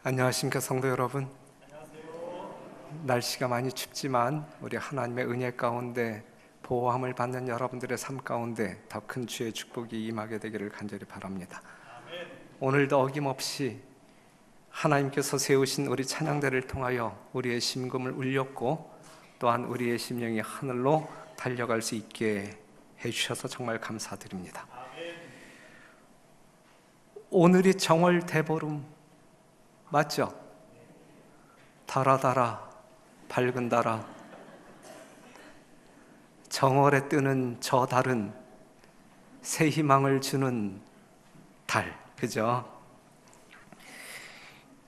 안녕하십니까 성도 여러분. 날씨가 많이 춥지만 우리 하나님의 은혜 가운데 보호함을 받는 여러분들의 삶 가운데 더 큰 주의 축복이 임하게 되기를 간절히 바랍니다. 오늘도 어김없이 하나님께서 세우신 우리 찬양대를 통하여 우리의 심금을 울렸고 또한 우리의 심령이 하늘로 달려갈 수 있게 해주셔서 정말 감사드립니다. 오늘이 정월 대보름 맞죠? 달아 밝은 달아 정월에 뜨는 저 달은 새 희망을 주는 달, 그죠?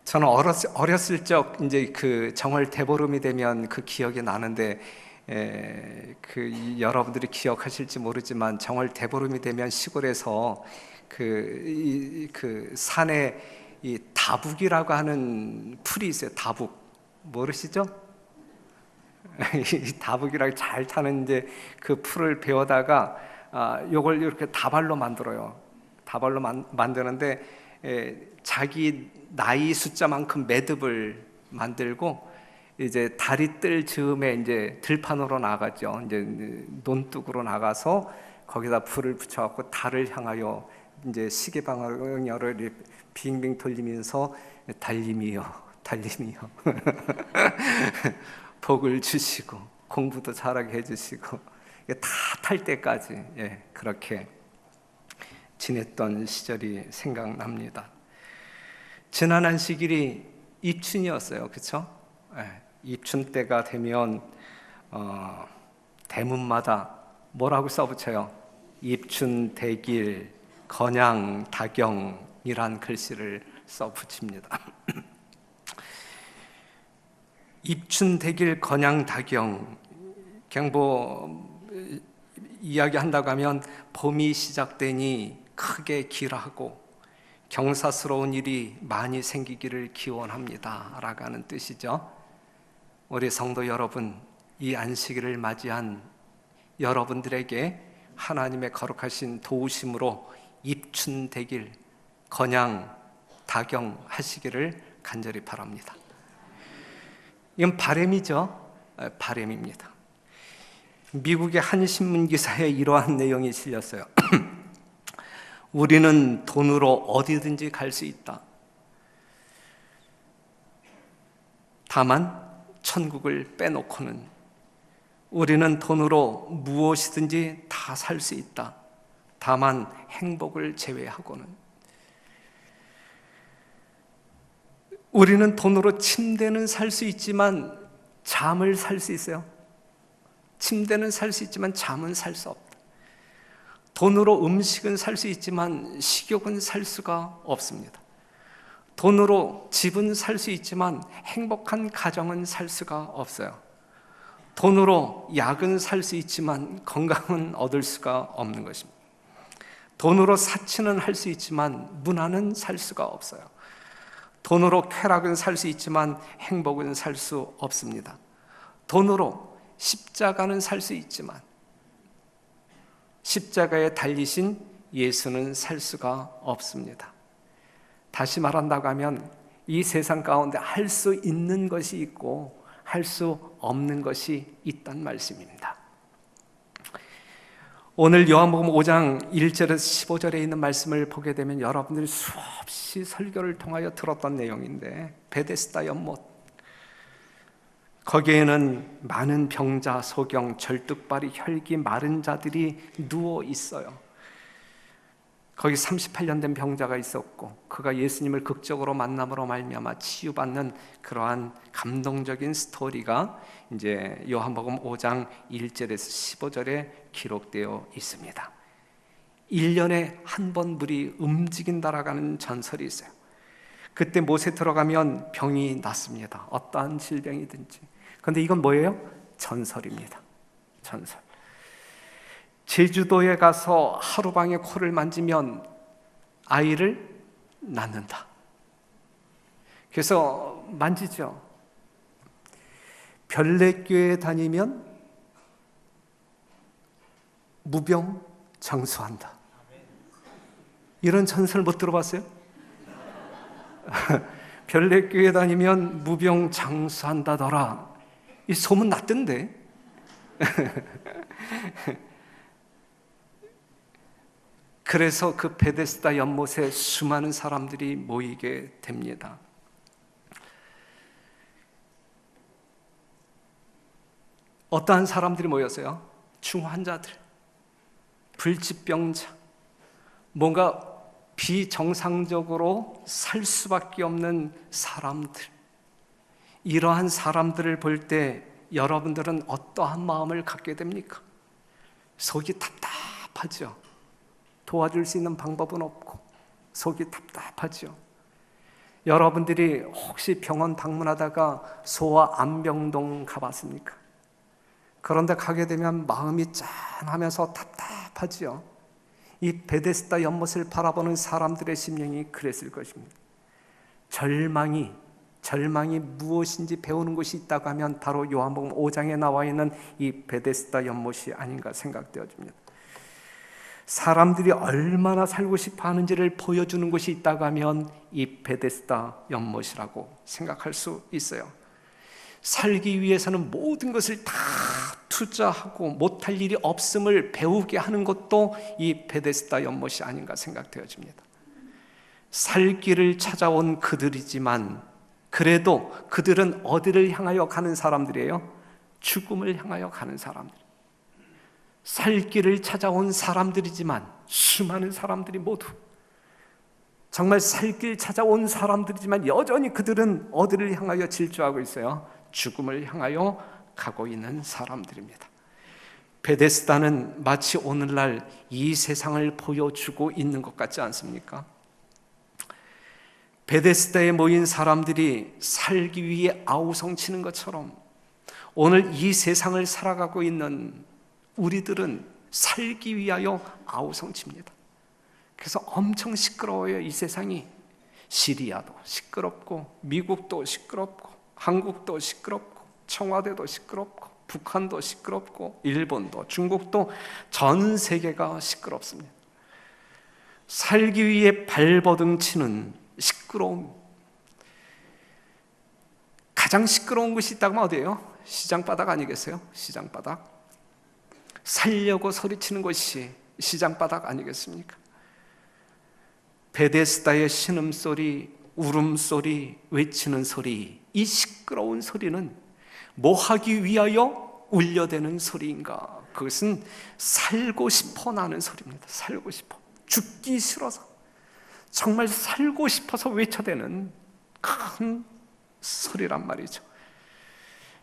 저는 어렸을 적 이제 그 정월 대보름이 되면 그 기억이 나는데 여러분들이 기억하실지 모르지만 정월 대보름이 되면 시골에서 그 산에 이 다북이라고 하는 풀이 있어요. 다북 모르시죠? 이 다북이라고 잘 타는 이제 그 풀을 베어다가 요걸 이렇게 다발로 만들어요. 다발로 만드는데 자기 나이 숫자만큼 매듭을 만들고 이제 달이 뜰 즈음에 이제 들판으로 나가죠. 이제 논둑으로 나가서 거기다 불을 붙여갖고 달을 향하여 이제 시계 방향으로 빙빙 돌리면서 달님이여 복을 주시고 공부도 잘하게 해주시고 다 탈 때까지 그렇게 지냈던 시절이 생각납니다. 지난 안식일이 입춘이었어요, 그렇죠? 입춘 때가 되면 대문마다 뭐라고 써붙여요? 입춘 대길 건양 다경이란 글씨를 써붙입니다. 입춘 대길 건양 다경, 그냥 이야기한다고 하면 봄이 시작되니 크게 길하고 경사스러운 일이 많이 생기기를 기원합니다 라고 하는 뜻이죠. 우리 성도 여러분, 이 안식일을 맞이한 여러분들에게 하나님의 거룩하신 도우심으로 입춘대길 건양 다경 하시기를 간절히 바랍니다. 이건 바람이죠. 바람입니다. 미국의 한 신문 기사에 이러한 내용이 실렸어요. 우리는 돈으로 어디든지 갈 수 있다. 다만 천국을 빼놓고는 우리는 돈으로 무엇이든지 다 살 수 있다. 다만 행복을 제외하고는. 우리는 돈으로 침대는 살 수 있지만 잠을 살 수 있어요? 침대는 살 수 있지만 잠은 살 수 없다. 돈으로 음식은 살 수 있지만 식욕은 살 수가 없습니다. 돈으로 집은 살 수 있지만 행복한 가정은 살 수가 없어요. 돈으로 약은 살 수 있지만 건강은 얻을 수가 없는 것입니다. 돈으로 사치는 할 수 있지만 문화는 살 수가 없어요. 돈으로 쾌락은 살 수 있지만 행복은 살 수 없습니다. 돈으로 십자가는 살 수 있지만 십자가에 달리신 예수는 살 수가 없습니다. 다시 말한다고 하면 이 세상 가운데 할 수 있는 것이 있고 할 수 없는 것이 있단 말씀입니다. 오늘 요한복음 5장 1절에서 15절에 있는 말씀을 보게 되면 여러분들이 수없이 설교를 통하여 들었던 내용인데 베데스다 연못, 거기에는 많은 병자, 소경, 절뚝발이, 혈기 마른 자들이 누워 있어요. 거기 38년 된 병자가 있었고 그가 예수님을 극적으로 만남으로 말미암아 치유받는 그러한 감동적인 스토리가 이제 요한복음 5장 1절에서 15절에 기록되어 있습니다. 1년에 한 번 물이 움직인다라는 전설이 있어요. 그때 못에 들어가면 병이 낫습니다. 어떠한 질병이든지. 그런데 이건 뭐예요? 전설입니다. 전설. 제주도에 가서 하루방에 코를 만지면 아이를 낳는다. 그래서 만지죠. 별내교에 다니면 별내교회 다니면 무병장수한다더라. 이 소문 났던데. 그래서 그 베데스다 연못에 수많은 사람들이 모이게 됩니다. 어떠한 사람들이 모였어요? 중환자들, 불치병자, 뭔가 비정상적으로 살 수밖에 없는 사람들. 이러한 사람들을 볼 때 여러분들은 어떠한 마음을 갖게 됩니까? 속이 답답하죠. 도와줄 수 있는 방법은 없고 속이 답답하죠. 여러분들이 혹시 병원 방문하다가 소아 안병동 가봤습니까? 그런데 가게 되면 마음이 짠하면서 답답하지요. 이 베데스다 연못을 바라보는 사람들의 심령이 그랬을 것입니다. 절망이 무엇인지 배우는 것이 있다고 하면 바로 요한복음 5장에 나와 있는 이 베데스다 연못이 아닌가 생각되어집니다. 사람들이 얼마나 살고 싶어 하는지를 보여주는 것이 있다고 하면 이 베데스다 연못이라고 생각할 수 있어요. 살기 위해서는 모든 것을 다 투자하고 못할 일이 없음을 배우게 하는 것도 이 베데스다 연못이 아닌가 생각되어집니다. 살 길을 찾아온 그들이지만 그래도 그들은 어디를 향하여 가는 사람들이에요? 죽음을 향하여 가는 사람들. 살 길을 찾아온 사람들이지만 수많은 사람들이 모두 정말 살 길 찾아온 사람들이지만 여전히 그들은 어디를 향하여 질주하고 있어요? 죽음을 향하여 가고 있는 사람들입니다. 베데스다는 마치 오늘날 이 세상을 보여주고 있는 것 같지 않습니까? 베데스다에 모인 사람들이 살기 위해 아우성치는 것처럼 오늘 이 세상을 살아가고 있는 우리들은 살기 위하여 아우성칩니다. 그래서 엄청 시끄러워요. 이 세상이. 시리아도 시끄럽고 미국도 시끄럽고 한국도 시끄럽고 청와대도 시끄럽고 북한도 시끄럽고 일본도 중국도 전 세계가 시끄럽습니다. 살기 위해 발버둥 치는 시끄러움. 가장 시끄러운 곳이 있다면 어디예요? 시장바닥 아니겠어요? 시장바닥. 살려고 소리치는 것이 시장바닥 아니겠습니까? 베데스다의 신음소리, 울음소리, 외치는 소리, 이 시끄러운 소리는 뭐 하기 위하여 울려대는 소리인가? 그것은 살고 싶어 나는 소리입니다. 살고 싶어. 죽기 싫어서, 정말 살고 싶어서 외쳐대는 큰 소리란 말이죠.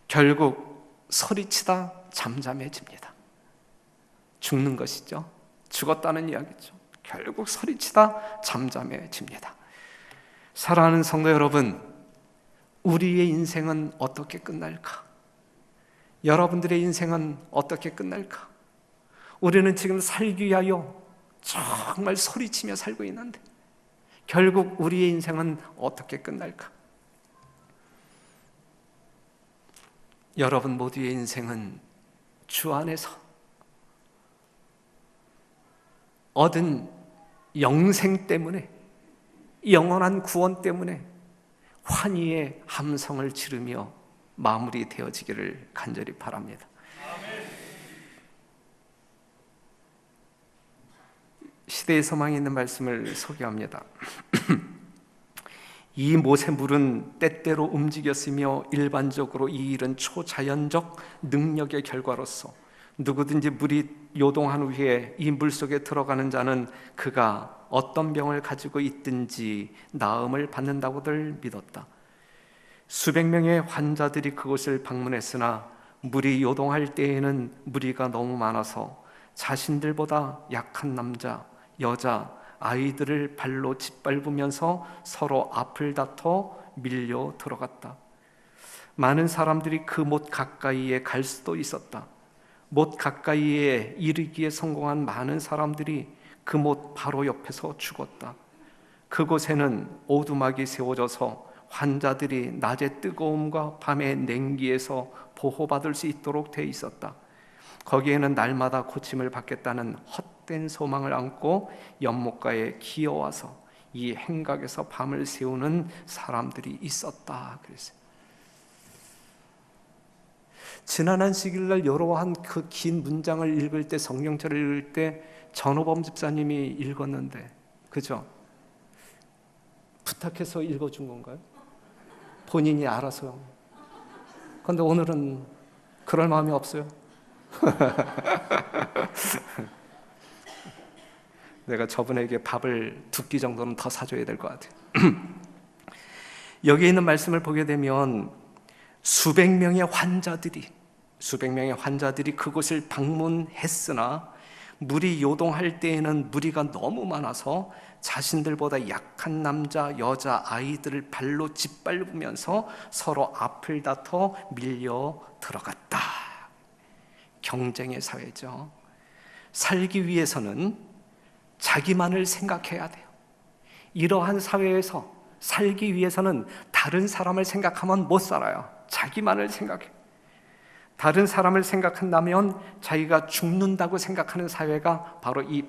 결국 소리치다 잠잠해집니다. 죽는 것이죠. 죽었다는 이야기죠. 결국 소리치다 잠잠해집니다. 사랑하는 성도 여러분, 우리의 인생은 어떻게 끝날까? 여러분들의 인생은 어떻게 끝날까? 우리는 지금 살기 위하여 정말 소리치며 살고 있는데 결국 우리의 인생은 어떻게 끝날까? 여러분 모두의 인생은 주 안에서 얻은 영생 때문에, 영원한 구원 때문에 환희의 함성을 지르며 마무리되어지기를 간절히 바랍니다. 시대의 소망이 있는 말씀을 소개합니다. 이 모세물은 때때로 움직였으며 일반적으로 이 일은 초자연적 능력의 결과로서 누구든지 물이 요동한 후에 이 물속에 들어가는 자는 그가 어떤 병을 가지고 있든지 나음을 받는다고들 믿었다. 수백 명의 환자들이 그곳을 방문했으나 물이 요동할 때에는 무리가 너무 많아서 자신들보다 약한 남자, 여자, 아이들을 발로 짓밟으면서 서로 앞을 다퉈 밀려 들어갔다. 많은 사람들이 그 못 가까이에 갈 수도 있었다. 못 가까이에 이르기에 성공한 많은 사람들이 그 못 바로 옆에서 죽었다. 그곳에는 오두막이 세워져서 환자들이 낮의 뜨거움과 밤의 냉기에서 보호받을 수 있도록 돼 있었다. 거기에는 날마다 고침을 받겠다는 헛된 소망을 안고 연못가에 기어와서 이 행각에서 밤을 새우는 사람들이 있었다 그랬어요. 지난 안식일날 여러한 그 긴 문장을 읽을 때, 성경절을 읽을 때 전호범 집사님이 읽었는데, 그죠? 부탁해서 읽어준 건가요? 본인이 알아서요. 그런데 오늘은 그럴 마음이 없어요. 내가 저분에게 밥을 2끼 정도는 더 사줘야 될 것 같아요. 여기 있는 말씀을 보게 되면 수백 명의 환자들이 그곳을 방문했으나 물이 요동할 때에는 무리가 너무 많아서 자신들보다 약한 남자, 여자, 아이들을 발로 짓밟으면서 서로 앞을 다퉈 밀려 들어갔다. 경쟁의 사회죠. 살기 위해서는 자기만을 생각해야 돼요. 이러한 사회에서 살기 위해서는 다른 사람을 생각하면 못 살아요. 자기만을 생각해요. 다른 사람을 생각한다면 자기가 죽는다고 생각하는 사회가 바로 이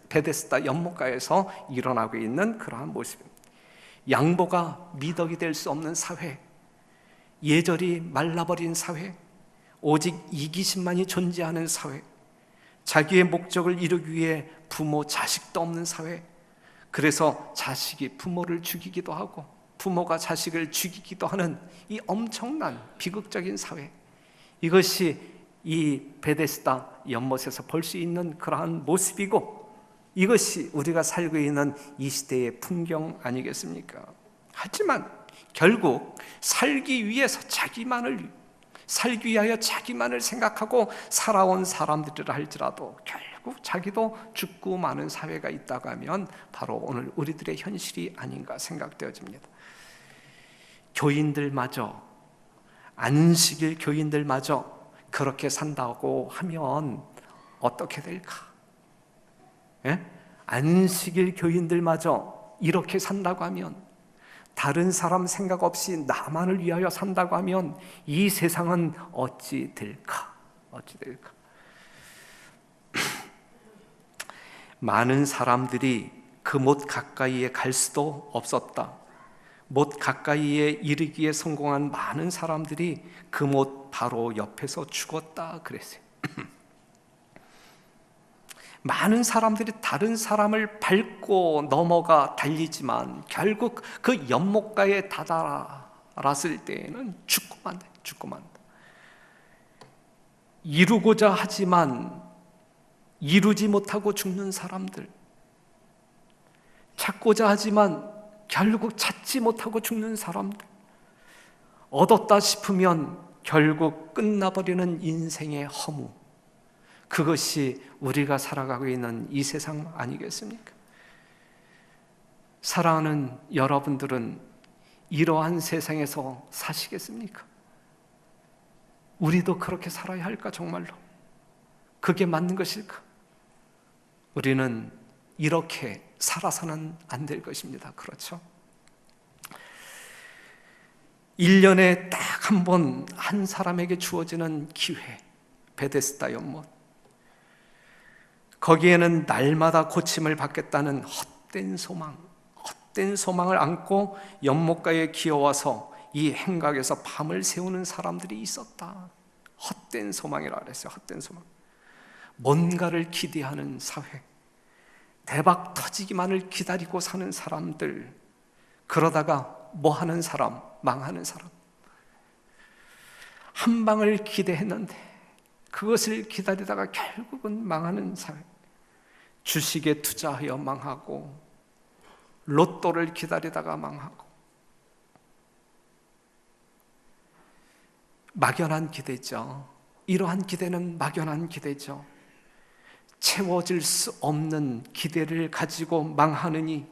베데스다 연못가에서 일어나고 있는 그러한 모습입니다. 양보가 미덕이 될 수 없는 사회, 예절이 말라버린 사회, 오직 이기심만이 존재하는 사회, 자기의 목적을 이루기 위해 부모, 자식도 없는 사회, 그래서 자식이 부모를 죽이기도 하고 부모가 자식을 죽이기도 하는 이 엄청난 비극적인 사회, 이것이 이 베데스다 연못에서 볼 수 있는 그러한 모습이고, 이것이 우리가 살고 있는 이 시대의 풍경 아니겠습니까? 하지만 결국 살기 위해서 살기 위하여 자기만을 생각하고 살아온 사람들이라 할지라도 결국 자기도 죽고 마는 사회가 있다고 하면 바로 오늘 우리들의 현실이 아닌가 생각되어집니다. 교인들마저, 안식일 교인들마저 그렇게 산다고 하면 어떻게 될까? 예? 안식일 교인들마저 이렇게 산다고 하면, 다른 사람 생각 없이 나만을 위하여 산다고 하면 이 세상은 어찌 될까? 많은 사람들이 그 못 가까이에 갈 수도 없었다. 못 가까이에 이르기에 성공한 많은 사람들이 그 못 바로 옆에서 죽었다 그랬어요. 많은 사람들이 다른 사람을 밟고 넘어가 달리지만 결국 그 연못가에 다다랐을 때에는 죽고 만다. 이루고자 하지만 이루지 못하고 죽는 사람들, 찾고자 하지만 결국 찾지 못하고 죽는 사람들, 얻었다 싶으면 결국 끝나버리는 인생의 허무, 그것이 우리가 살아가고 있는 이 세상 아니겠습니까? 사랑하는 여러분들은 이러한 세상에서 사시겠습니까? 우리도 그렇게 살아야 할까 정말로? 그게 맞는 것일까? 우리는 이렇게 살아서는 안 될 것입니다. 그렇죠? 1년에 딱 한 번 한 사람에게 주어지는 기회, 베데스다 연못. 거기에는 날마다 고침을 받겠다는 헛된 소망을 안고 연못가에 기어와서 이 행각에서 밤을 새우는 사람들이 있었다. 헛된 소망이라고 그랬어요. 헛된 소망. 뭔가를 기대하는 사회, 대박 터지기만을 기다리고 사는 사람들, 그러다가 뭐 하는 사람, 망하는 사람. 한 방을 기대했는데 그것을 기다리다가 결국은 망하는 사회. 주식에 투자하여 망하고, 로또를 기다리다가 망하고, 막연한 기대죠. 이러한 기대는 막연한 기대죠. 채워질 수 없는 기대를 가지고 망하느니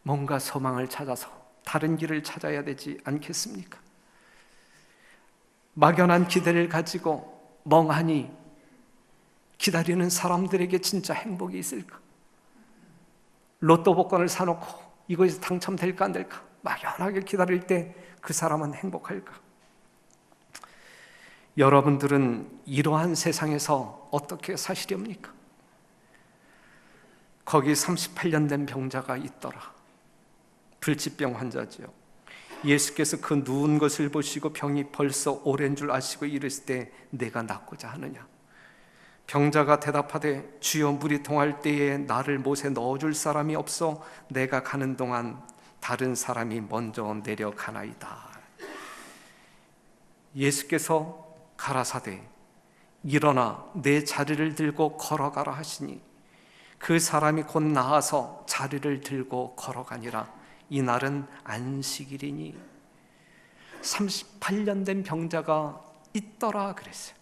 뭔가 소망을 찾아서 다른 길을 찾아야 되지 않겠습니까? 막연한 기대를 가지고 멍하니 기다리는 사람들에게 진짜 행복이 있을까? 로또 복권을 사놓고 이것이 당첨될까 안 될까? 막연하게 기다릴 때 그 사람은 행복할까? 여러분들은 이러한 세상에서 어떻게 사시렵니까? 거기 38년 된 병자가 있더라. 불치병 환자지요. 예수께서 그 누운 것을 보시고 병이 벌써 오랜 줄 아시고 이르시되 내가 낫고자 하느냐. 병자가 대답하되 주여 물이 동할 때에 나를 못에 넣어줄 사람이 없어 내가 가는 동안 다른 사람이 먼저 내려가나이다. 예수께서 가라사대 일어나 내 자리를 들고 걸어가라 하시니 그 사람이 곧 나아서 자리를 들고 걸어가니라. 이날은 안식일이니 38년 된 병자가 있더라 그랬어요.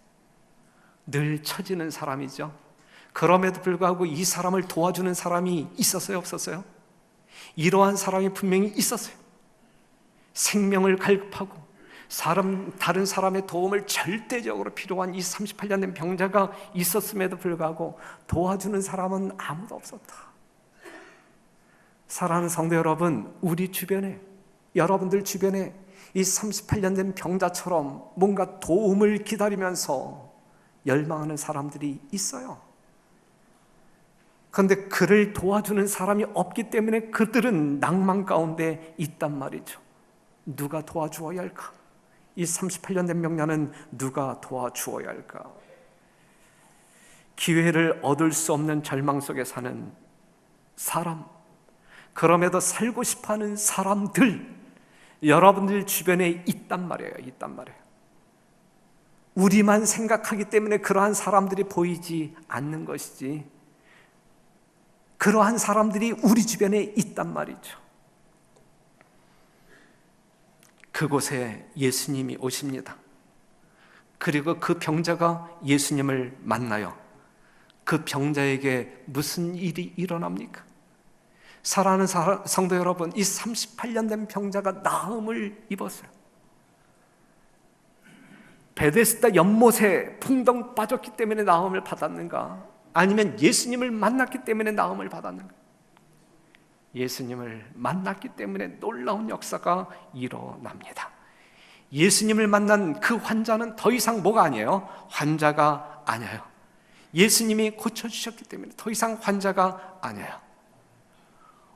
늘 처지는 사람이죠. 그럼에도 불구하고 이 사람을 도와주는 사람이 있었어요, 없었어요? 이러한 사람이 분명히 있었어요. 생명을 갈급하고 다른 사람의 도움을 절대적으로 필요한 이 38년 된 병자가 있었음에도 불구하고 도와주는 사람은 아무도 없었다. 사랑하는 성도 여러분, 우리 주변에, 여러분들 주변에 이 38년 된 병자처럼 뭔가 도움을 기다리면서 열망하는 사람들이 있어요. 그런데 그를 도와주는 사람이 없기 때문에 그들은 낭만 가운데 있단 말이죠. 누가 도와주어야 할까? 이 38년 된 병자는 누가 도와주어야 할까? 기회를 얻을 수 없는 절망 속에 사는 사람, 그럼에도 살고 싶어하는 사람들, 여러분들 주변에 있단 말이에요. 있단 말이에요. 우리만 생각하기 때문에 그러한 사람들이 보이지 않는 것이지, 그러한 사람들이 우리 주변에 있단 말이죠. 그곳에 예수님이 오십니다. 그리고 그 병자가 예수님을 만나요. 그 병자에게 무슨 일이 일어납니까? 사랑하는 성도 여러분, 이 38년 된 병자가 나음을 입었어요. 베데스다 연못에 풍덩 빠졌기 때문에 나음을 받았는가? 아니면 예수님을 만났기 때문에 나음을 받았는가? 예수님을 만났기 때문에 놀라운 역사가 일어납니다. 예수님을 만난 그 환자는 더 이상 뭐가 아니에요? 환자가 아니에요. 예수님이 고쳐주셨기 때문에 더 이상 환자가 아니에요.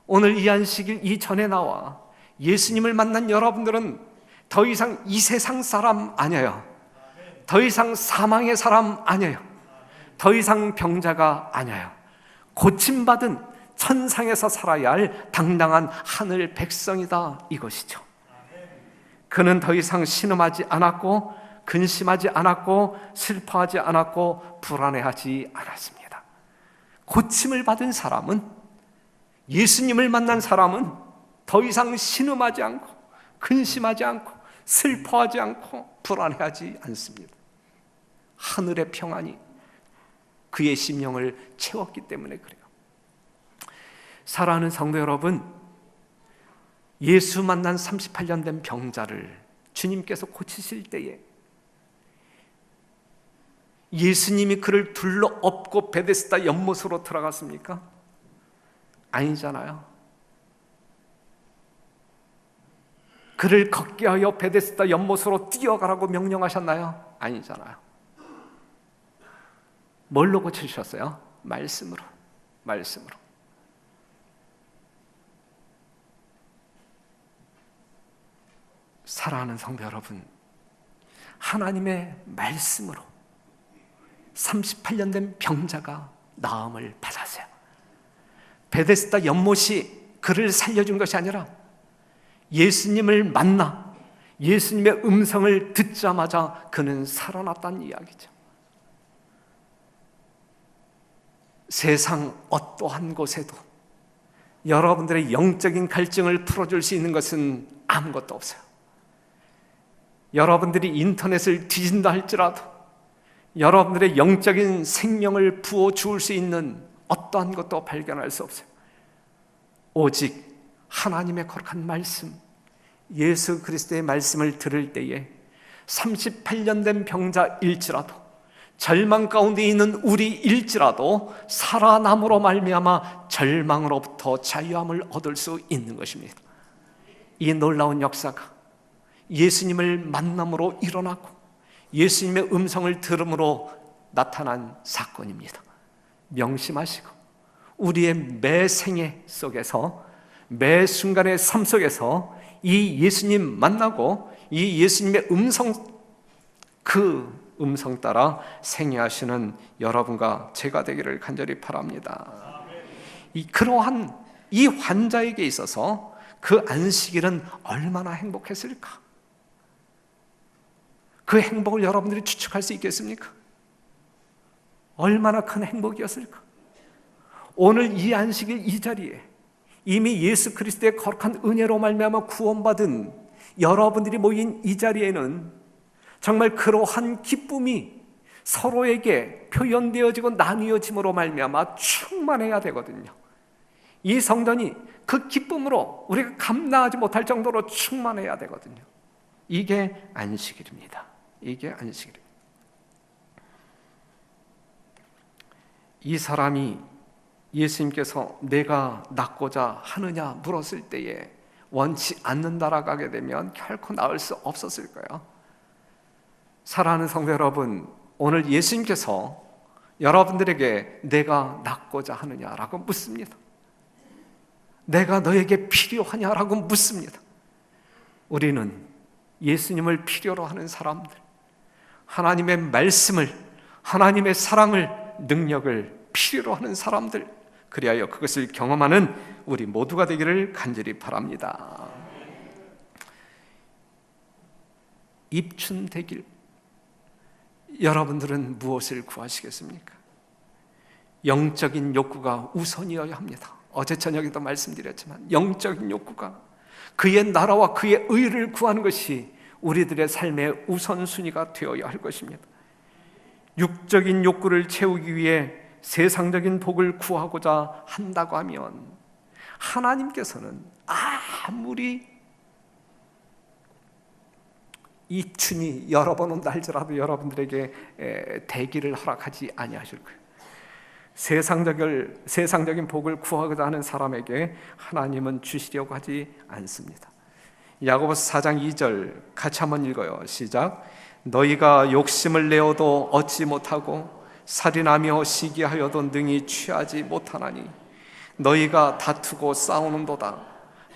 오늘 이 안식일 이전에 나와 예수님을 만난 여러분들은 더 이상 이 세상 사람 아니에요. 더 이상 사망의 사람 아니에요. 더 이상 병자가 아니에요. 고침받은 천상에서 살아야 할 당당한 하늘 백성이다, 이것이죠. 그는 더 이상 신음하지 않았고 근심하지 않았고 슬퍼하지 않았고 불안해하지 않았습니다. 고침을 받은 사람은, 예수님을 만난 사람은 더 이상 신음하지 않고 근심하지 않고 슬퍼하지 않고 불안해하지 않습니다. 하늘의 평안이 그의 심령을 채웠기 때문에 그래요. 사랑하는 성도 여러분, 예수 만난 38년 된 병자를 주님께서 고치실 때에 예수님이 그를 둘러엎고 베데스다 연못으로 들어갔습니까? 아니잖아요. 그를 걷게 하여 베데스다 연못으로 뛰어가라고 명령하셨나요? 아니잖아요. 뭘로 고치셨어요? 말씀으로. 말씀으로. 사랑하는 성도 여러분, 하나님의 말씀으로 38년 된 병자가 나음을 받았어요. 베데스다 연못이 그를 살려준 것이 아니라 예수님을 만나 예수님의 음성을 듣자마자 그는 살아났다는 이야기죠. 세상 어떠한 곳에도 여러분들의 영적인 갈증을 풀어줄 수 있는 것은 아무것도 없어요. 여러분들이 인터넷을 뒤진다 할지라도 여러분들의 영적인 생명을 부어주을 수 있는 어떠한 것도 발견할 수 없어요. 오직 하나님의 거룩한 말씀, 예수 그리스도의 말씀을 들을 때에 38년 된 병자일지라도, 절망 가운데 있는 우리일지라도 살아남으로 말미암아 절망으로부터 자유함을 얻을 수 있는 것입니다. 이 놀라운 역사가 예수님을 만남으로 일어나고 예수님의 음성을 들음으로 나타난 사건입니다. 명심하시고 우리의 매 생애 속에서, 매 순간의 삶 속에서 이 예수님 만나고 이 예수님의 그 음성 따라 생애하시는 여러분과 제가 되기를 간절히 바랍니다. 그러한 이 환자에게 있어서 그 안식일은 얼마나 행복했을까? 그 행복을 여러분들이 추측할 수 있겠습니까? 얼마나 큰 행복이었을까? 오늘 이 안식일 이 자리에 이미 예수 그리스도의 거룩한 은혜로 말미암아 구원받은 여러분들이 모인 이 자리에는 정말 그러한 기쁨이 서로에게 표현되어지고 나뉘어짐으로 말미암아 충만해야 되거든요. 이 성전이 그 기쁨으로 우리가 감당하지 못할 정도로 충만해야 되거든요. 이게 안식일입니다. 이게 안식일입니다. 이 사람이 예수님께서 내가 낫고자 하느냐 물었을 때에 원치 않는다라고 하게 되면 결코 나을 수 없었을 거예요. 사랑하는 성도 여러분, 오늘 예수님께서 여러분들에게 내가 낫고자 하느냐라고 묻습니다. 내가 너에게 필요하냐라고 묻습니다. 우리는 예수님을 필요로 하는 사람들, 하나님의 말씀을, 하나님의 사랑을, 능력을 필요로 하는 사람들, 그리하여 그것을 경험하는 우리 모두가 되기를 간절히 바랍니다. 입춘되길, 여러분들은 무엇을 구하시겠습니까? 영적인 욕구가 우선이어야 합니다. 어제 저녁에도 말씀드렸지만 영적인 욕구가, 그의 나라와 그의 의를 구하는 것이 우리들의 삶의 우선순위가 되어야 할 것입니다. 육적인 욕구를 채우기 위해 세상적인 복을 구하고자 한다고 하면 하나님께서는 아무리 이 춘이 여러 번 온다 할지라도 여러분들에게 대기를 허락하지 아니하실 거예요. 세상적인 복을 구하고자 하는 사람에게 하나님은 주시려고 하지 않습니다. 야고보서 4장 2절 같이 한번 읽어요. 시작. 너희가 욕심을 내어도 얻지 못하고 살인하며 시기하여도 능히 취하지 못하나니 너희가 다투고 싸우는도다.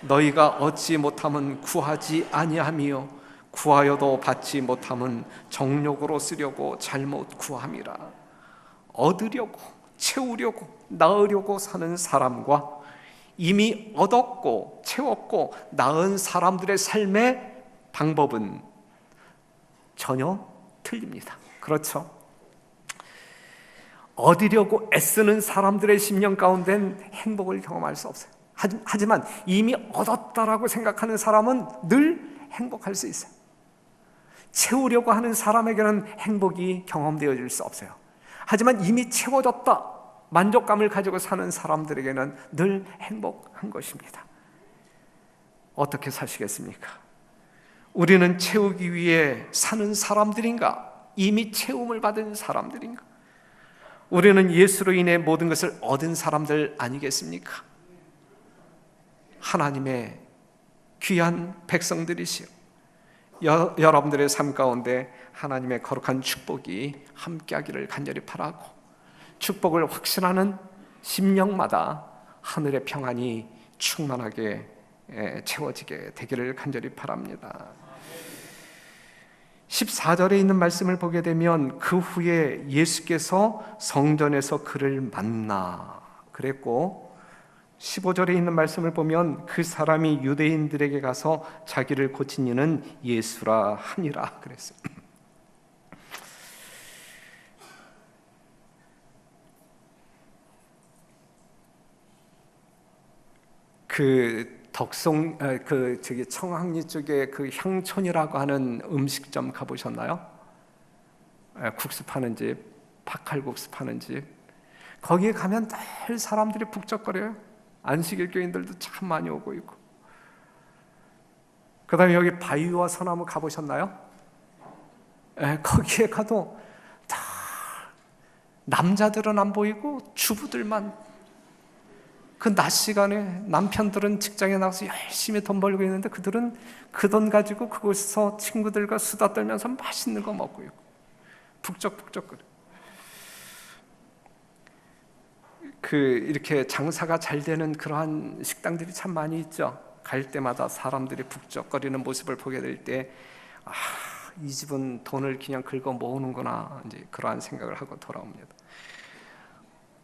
너희가 얻지 못함은 구하지 아니하며 구하여도 받지 못함은 정욕으로 쓰려고 잘못 구함이라. 얻으려고, 채우려고, 낳으려고 사는 사람과 이미 얻었고 채웠고 낳은 사람들의 삶의 방법은 전혀 틀립니다. 그렇죠? 얻으려고 애쓰는 사람들의 심령 가운데는 행복을 경험할 수 없어요. 하지만 이미 얻었다라고 생각하는 사람은 늘 행복할 수 있어요. 채우려고 하는 사람에게는 행복이 경험되어질 수 없어요. 하지만 이미 채워졌다, 만족감을 가지고 사는 사람들에게는 늘 행복한 것입니다. 어떻게 사시겠습니까? 우리는 채우기 위해 사는 사람들인가? 이미 채움을 받은 사람들인가? 우리는 예수로 인해 모든 것을 얻은 사람들 아니겠습니까? 하나님의 귀한 백성들이시오. 여러분들의 삶 가운데 하나님의 거룩한 축복이 함께하기를 간절히 바라고, 축복을 확신하는 심령마다 하늘의 평안이 충만하게 채워지게 되기를 간절히 바랍니다. 14절에 있는 말씀을 보게 되면 그 후에 예수께서 성전에서 그를 만나 그랬고, 15절에 있는 말씀을 보면 그 사람이 유대인들에게 가서 자기를 고친 이는 예수라 하니라 그랬어요. 청학리 쪽에 그 향촌이라고 하는 음식점 가보셨나요? 국수 파는 집, 박칼국수 파는 집. 거기에 가면 늘 사람들이 북적거려요. 안식일 교인들도 참 많이 오고 있고. 그 다음에 여기 바위와 소나무 가보셨나요? 거기에 가도 다 남자들은 안 보이고 주부들만, 그 낮 시간에 남편들은 직장에 나가서 열심히 돈 벌고 있는데 그들은 그 돈 가지고 그곳에서 친구들과 수다 떨면서 맛있는 거 먹고 있고 북적북적거려. 이렇게 장사가 잘 되는 그러한 식당들이 참 많이 있죠. 갈 때마다 사람들이 북적거리는 모습을 보게 될 때, 이 집은 돈을 그냥 긁어 모으는구나, 이제 그러한 생각을 하고 돌아옵니다.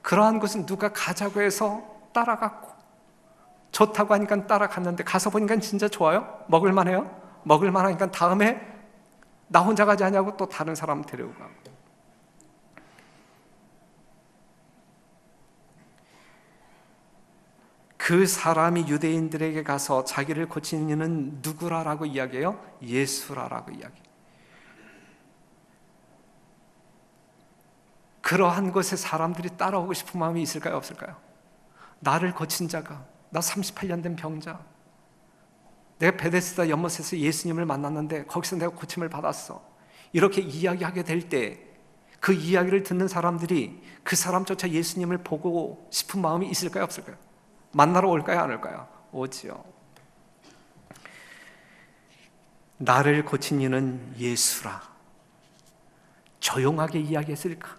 그러한 것은 누가 가자고 해서 따라갔고, 좋다고 하니까 따라갔는데 가서 보니까 진짜 좋아요? 먹을만해요? 먹을만하니까 다음에 나 혼자 가지 않냐고 또 다른 사람 데리고 가고. 그 사람이 유대인들에게 가서 자기를 고친 이는 누구라라고 이야기해요? 예수라라고 이야기해요. 그러한 곳에 사람들이 따라오고 싶은 마음이 있을까요? 없을까요? 나를 고친 자가, 나 38년 된 병자, 내가 베데스다 연못에서 예수님을 만났는데 거기서 내가 고침을 받았어, 이렇게 이야기하게 될 때 그 이야기를 듣는 사람들이 그 사람조차 예수님을 보고 싶은 마음이 있을까요? 없을까요? 만나러 올까요? 안 올까요? 오지요. 나를 고친 이는 예수라. 조용하게 이야기했을까?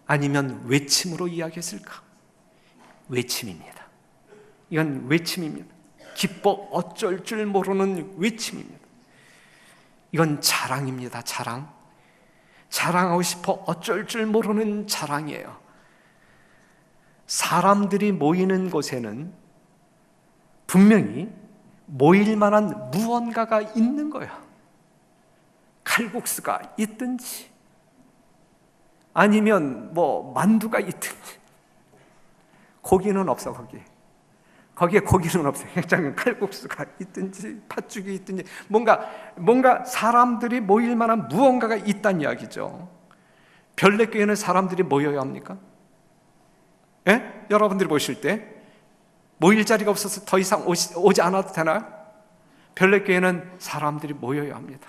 아니면 외침으로 이야기했을까? 외침입니다. 이건 외침입니다. 기뻐 어쩔 줄 모르는 외침입니다. 이건 자랑입니다. 자랑하고 싶어 어쩔 줄 모르는 자랑이에요. 사람들이 모이는 곳에는 분명히 모일 만한 무언가가 있는 거예요. 칼국수가 있든지 아니면 만두가 있든지. 고기는 없어. 거기에 고기는 없어. 그냥 칼국수가 있든지 팥죽이 있든지 뭔가 사람들이 모일 만한 무언가가 있다는 이야기죠. 별내교회는 사람들이 모여야 합니까? 예? 여러분들이 보실 때 모일 자리가 없어서 더 이상 오지 않아도 되나요? 별내교회는 사람들이 모여야 합니다.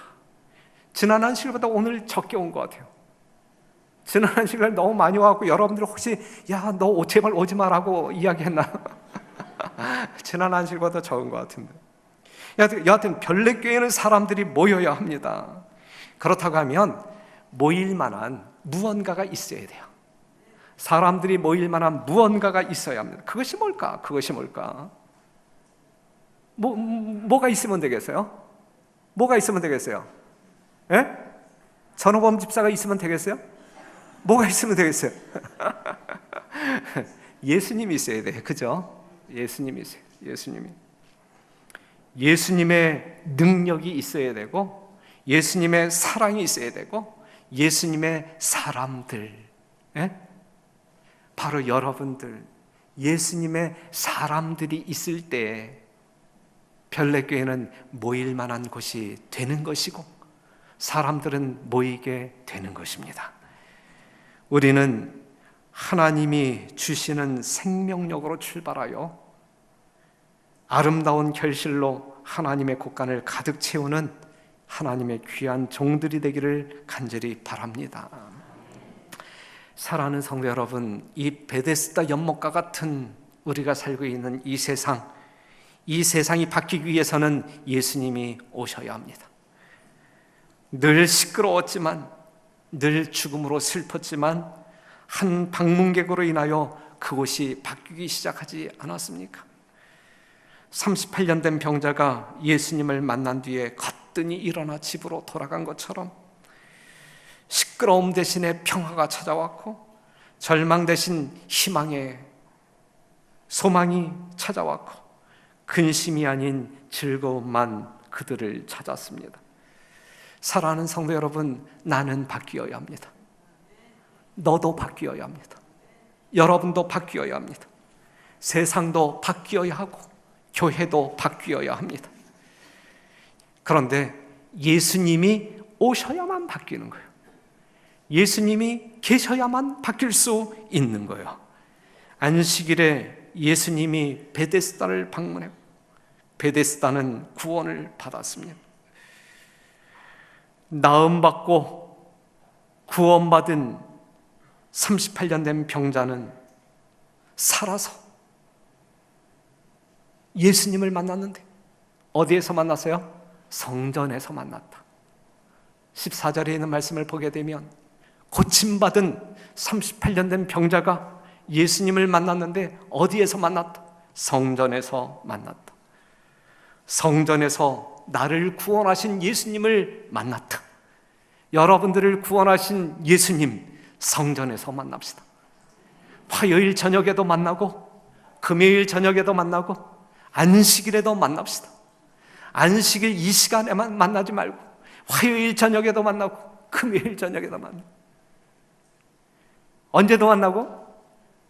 지난 안식일보다 오늘 적게 온 것 같아요. 지난 안식일 너무 많이 와갖고 여러분들 혹시 너 제발 오지 마라고 이야기했나? 지난 안식일보다 적은 것 같은데, 여하튼 별내교회는 사람들이 모여야 합니다. 그렇다고 하면 모일 만한 무언가가 있어야 돼요. 사람들이 모일 만한 무언가가 있어야 합니다. 그것이 뭘까? 뭐가 있으면 되겠어요? 뭐가 있으면 되겠어요? 예? 전호범 집사가 있으면 되겠어요? 뭐가 있으면 되겠어요? 예수님이 있어야 돼요. 그죠? 예수님이 있어요. 예수님의 능력이 있어야 되고, 예수님의 사랑이 있어야 되고, 예수님의 사람들, 예? 바로 여러분들, 예수님의 사람들이 있을 때 별내교회는 모일 만한 곳이 되는 것이고 사람들은 모이게 되는 것입니다. 우리는 하나님이 주시는 생명력으로 출발하여 아름다운 결실로 하나님의 곳간을 가득 채우는 하나님의 귀한 종들이 되기를 간절히 바랍니다. 사랑하는 성도 여러분, 이 베데스다 연못과 같은 우리가 살고 있는 이 세상이 바뀌기 위해서는 예수님이 오셔야 합니다. 늘 시끄러웠지만, 늘 죽음으로 슬펐지만 한 방문객으로 인하여 그곳이 바뀌기 시작하지 않았습니까? 38년 된 병자가 예수님을 만난 뒤에 거뜬히 일어나 집으로 돌아간 것처럼 시끄러움 대신에 평화가 찾아왔고, 절망 대신 희망의 소망이 찾아왔고, 근심이 아닌 즐거움만 그들을 찾았습니다. 사랑하는 성도 여러분, 나는 바뀌어야 합니다. 너도 바뀌어야 합니다. 여러분도 바뀌어야 합니다. 세상도 바뀌어야 하고 교회도 바뀌어야 합니다. 그런데 예수님이 오셔야만 바뀌는 거예요. 예수님이 계셔야만 바뀔 수 있는 거예요. 안식일에 예수님이 베데스다를 방문했고, 베데스다는 구원을 받았습니다. 나음받고 구원받은 38년 된 병자는 살아서 예수님을 만났는데 어디에서 만났어요? 성전에서 만났다. 14절에 있는 말씀을 보게 되면 고침받은 38년 된 병자가 예수님을 만났는데 어디에서 만났다? 성전에서 만났다. 성전에서 나를 구원하신 예수님을 만났다. 여러분들을 구원하신 예수님 성전에서 만납시다. 화요일 저녁에도 만나고 금요일 저녁에도 만나고 안식일에도 만납시다. 안식일 이 시간에만 만나지 말고 화요일 저녁에도 만나고 금요일 저녁에도 만나고, 언제도 만나고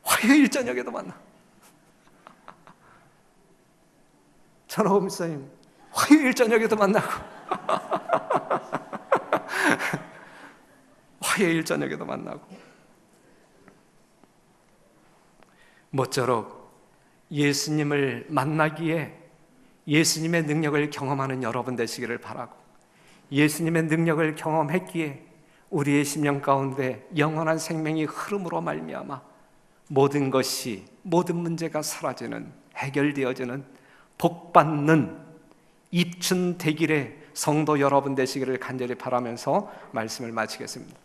화요일 저녁에도 만나. 전화오 목사님 화요일 저녁에도 만나고 화요일 저녁에도 만나고. 모쪼록 예수님을 만나기에 예수님의 능력을 경험하는 여러분 되시기를 바라고, 예수님의 능력을 경험했기에 우리의 심령 가운데 영원한 생명이 흐름으로 말미암아 모든 것이, 모든 문제가 사라지는, 해결되어지는, 복받는 입춘 대길의 성도 여러분 되시기를 간절히 바라면서 말씀을 마치겠습니다.